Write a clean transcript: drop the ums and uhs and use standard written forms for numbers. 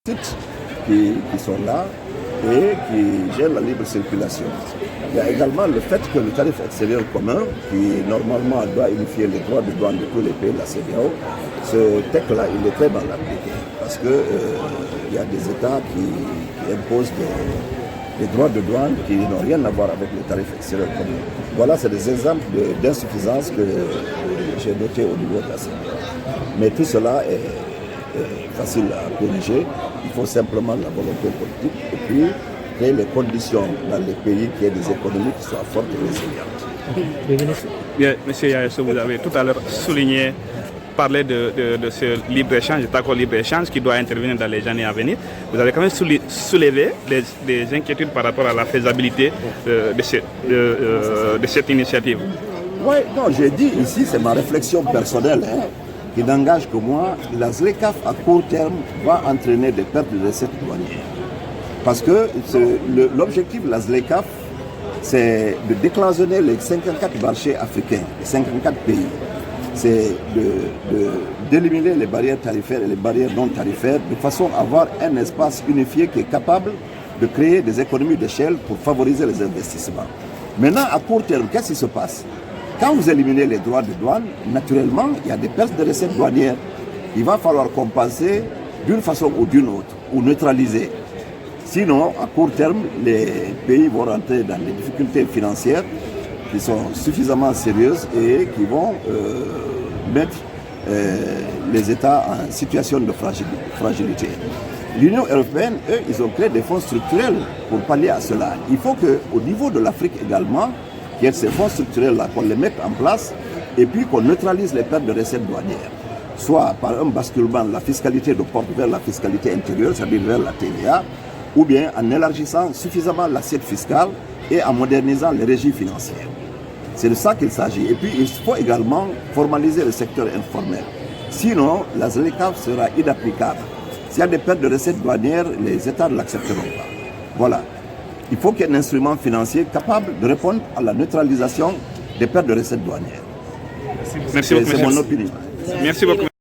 sites qui sont là et qui gèrent la libre circulation. Il y a également le fait que le tarif extérieur commun, qui normalement doit unifier les droits de douane de tous les pays de la CEDEAO, ce texte-là, il est très mal appliqué. Parce qu'il y a des États qui imposent des droits de douane qui n'ont rien à voir avec le tarif extérieur commun. Voilà, c'est des exemples d'insuffisance que j'ai notés au niveau de la CEDEAO. Mais tout cela est facile à corriger. Il faut simplement la volonté politique et puis créer les conditions dans les pays qui aient des économies qui soient fortes et résilientes. Bien, M. Yayasso, vous avez tout à l'heure parlé de ce libre-échange, cet accord libre-échange qui doit intervenir dans les années à venir. Vous avez quand même soulevé des inquiétudes par rapport à la faisabilité de cette initiative. Oui, non, j'ai dit ici, c'est ma réflexion personnelle, qui n'engage que moi. La ZLECAf à court terme va entraîner des pertes de recettes douanières. Parce que l'objectif de la ZLECAf, c'est de décloisonner les 54 marchés africains, les 54 pays. C'est d'éliminer les barrières tarifaires et les barrières non tarifaires de façon à avoir un espace unifié qui est capable de créer des économies d'échelle pour favoriser les investissements. Maintenant, à court terme, qu'est-ce qui se passe? Quand vous éliminez les droits de douane, naturellement, il y a des pertes de recettes douanières. Il va falloir compenser d'une façon ou d'une autre, ou neutraliser. Sinon, à court terme, les pays vont rentrer dans des difficultés financières qui sont suffisamment sérieuses et qui vont mettre les États en situation de fragilité. L'Union européenne, eux, ils ont créé des fonds structurels pour pallier à cela. Il faut qu'au niveau de l'Afrique également, qu'il y ait ces fonds structurels-là, qu'on les mette en place et puis qu'on neutralise les pertes de recettes douanières. Soit par un basculement de la fiscalité de porte vers la fiscalité intérieure, c'est-à-dire vers la TVA, ou bien en élargissant suffisamment l'assiette fiscale et en modernisant les régies financières. C'est de ça qu'il s'agit. Et puis, il faut également formaliser le secteur informel. Sinon, la ZLECAf sera inapplicable. S'il y a des pertes de recettes douanières, les États ne l'accepteront pas. Voilà. Il faut qu'il y ait un instrument financier capable de répondre à la neutralisation des pertes de recettes douanières. Merci beaucoup. C'est mon opinion. Merci beaucoup.